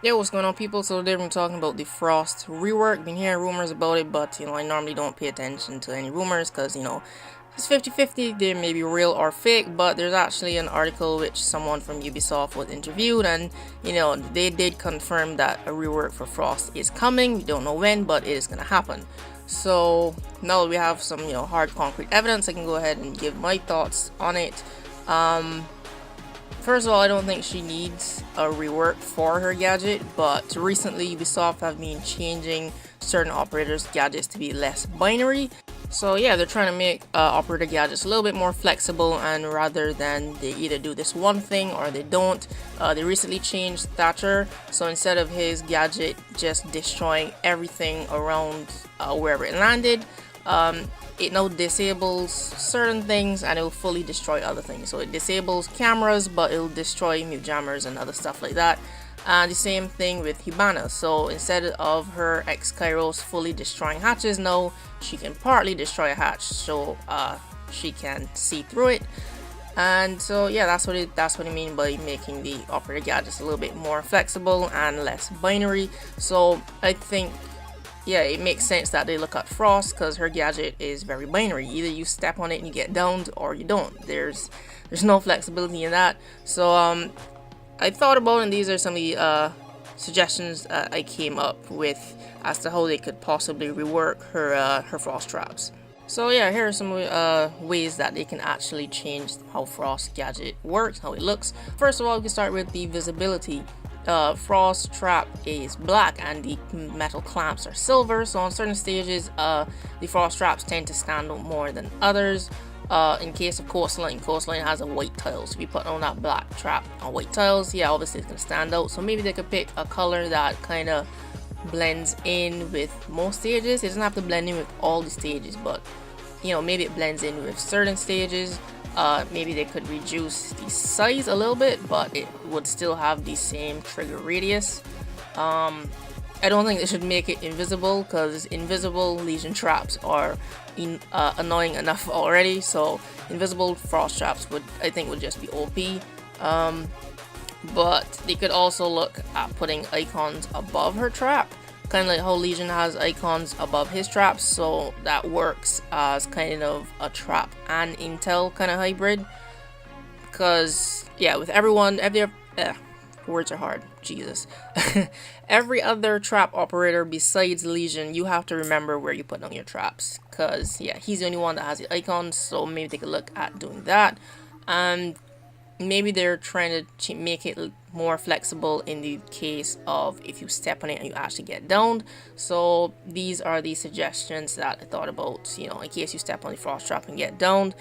Yeah, what's going on, people? So today we're talking about the Frost rework. Been hearing rumors about it, but I normally don't pay attention to any rumors because it's 50-50. They may be real or fake, but there's actually an article which someone from Ubisoft was interviewed, and they did confirm that a rework for Frost is coming. We don't know when, but it is gonna happen. So now that we have some hard concrete evidence, I can go ahead and give my thoughts on it. First of all, I don't think she needs a rework for her gadget, but recently Ubisoft have been changing certain operators' gadgets to be less binary. So yeah, they're trying to make operator gadgets a little bit more flexible, and rather than they either do this one thing or they don't, they recently changed Thatcher. So instead of his gadget just destroying everything around wherever it landed, it now disables certain things and it will fully destroy other things. So it disables cameras, but it will destroy mute jammers and other stuff like that. And the same thing with Hibana. So instead of her ex-Kairos fully destroying hatches, now she can partly destroy a hatch, so she can see through it. And so yeah, that's what I mean by making the operator gadgets a little bit more flexible and less binary. So I think, yeah, it makes sense that they look at Frost because her gadget is very binary. Either you step on it and you get downed, or you don't. There's no flexibility in that. So I thought about, and these are some of the suggestions I came up with as to how they could possibly rework her Frost traps. So yeah, here are some ways that they can actually change how Frost gadget works, how it looks. First of all, we can start with the visibility. Frost trap is black and the metal clamps are silver, so on certain stages the frost traps tend to stand out more than others. In case of coastline has a white tile, so if you put on that black trap on white tiles, yeah, obviously it's gonna stand out. So maybe they could pick a color that kind of blends in with most stages. It doesn't have to blend in with all the stages, but maybe it blends in with certain stages. Maybe they could reduce the size a little bit, but it would still have the same trigger radius. I don't think they should make it invisible, because invisible Legion traps are annoying enough already. So invisible frost traps I think would just be OP. But they could also look at putting icons above her trap, kind of like how Legion has icons above his traps, so that works as kind of a trap and intel kind of hybrid. Because yeah, with words are hard, Jesus. Every other trap operator besides Legion, you have to remember where you put down your traps, because yeah, he's the only one that has the icons. So maybe they could look at doing that. And maybe they're trying to make it more flexible in the case of if you step on it and you actually get downed. So these are the suggestions that I thought about, in case you step on the frost trap and get downed.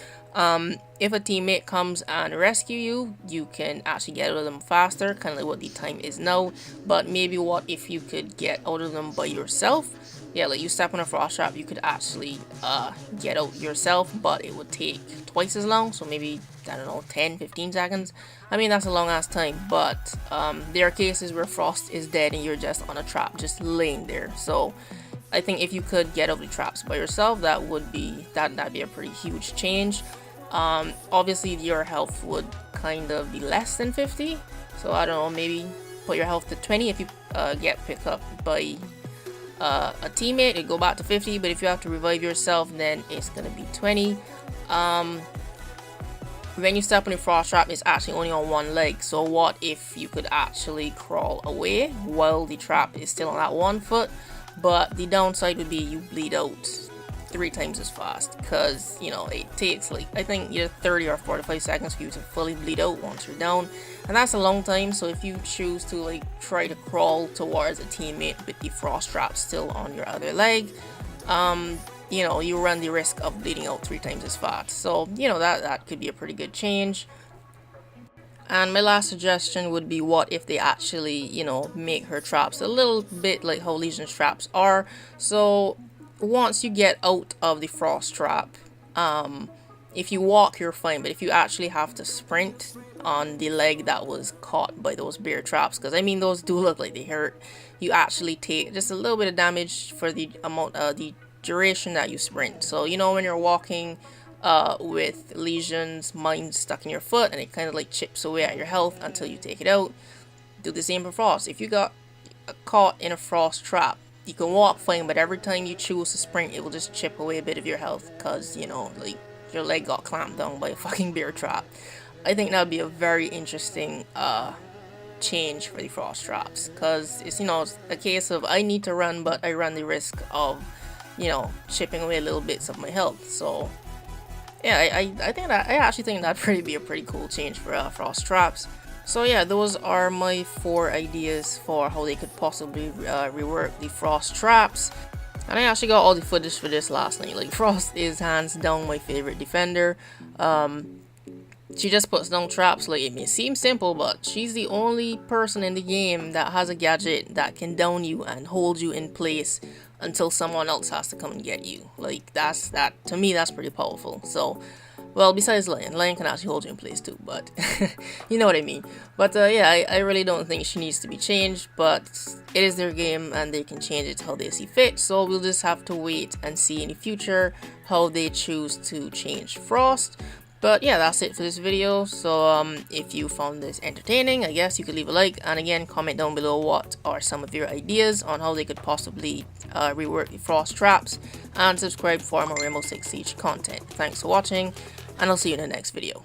If a teammate comes and rescue you, you can actually get out of them faster, kind of like what the time is now. But maybe what if you could get out of them by yourself? Yeah, like you step on a frost trap, you could actually get out yourself, but it would take twice as long. So maybe, I don't know, 10-15 seconds. I mean, that's a long ass time, but there are cases where Frost is dead and you're just on a trap, just laying there. So I think if you could get out the traps by yourself, that'd be a pretty huge change. Obviously your health would kind of be less than 50, so I don't know, maybe put your health to 20. If you get picked up by a teammate, it go back to 50, but if you have to revive yourself, then it's gonna be 20. When you step on the frost trap, it's actually only on one leg. So what if you could actually crawl away while the trap is still on that one foot? But the downside would be you bleed out 3 times as fast, because it takes like, I think, either 30 or 45 seconds for you to fully bleed out once you're down, and that's a long time. So if you choose to like try to crawl towards a teammate with the frost trap still on your other leg, you run the risk of bleeding out 3 times as fast. So that could be a pretty good change. And my last suggestion would be, what if they actually make her traps a little bit like how Legion's traps are. So once you get out of the frost trap, if you walk, you're fine, but if you actually have to sprint on the leg that was caught by those bear traps, because I mean, those do look like they hurt, you actually take just a little bit of damage for the amount of the duration that you sprint. So when you're walking with Legion's mine stuck in your foot and it kind of like chips away at your health until you take it out, do the same for Frost. If you got caught in a frost trap, you can walk fine, but every time you choose to sprint, it will just chip away a bit of your health because, you know, like, your leg got clamped down by a fucking bear trap. I think that would be a very interesting change for the frost traps, because it's, you know, it's a case of I need to run, but I run the risk of, you know, chipping away little bits of my health. So yeah, I think that, I actually think that'd be a pretty cool change for frost traps. So yeah, those are my 4 ideas for how they could possibly rework the frost traps. And I actually got all the footage for this last night. Like, Frost is hands down my favorite defender. She just puts down traps. Like, it may seem simple, but she's the only person in the game that has a gadget that can down you and hold you in place until someone else has to come and get you. Like, to me, that's pretty powerful. So, well, besides Lion can actually hold you in place too, but you know what I mean. But yeah, I really don't think she needs to be changed, but it is their game and they can change it how they see fit. So we'll just have to wait and see in the future how they choose to change Frost. But yeah, that's it for this video. So if you found this entertaining, I guess you could leave a like, and again, comment down below what are some of your ideas on how they could possibly rework the frost traps, and subscribe for more Rainbow Six Siege content. Thanks for watching, and I'll see you in the next video.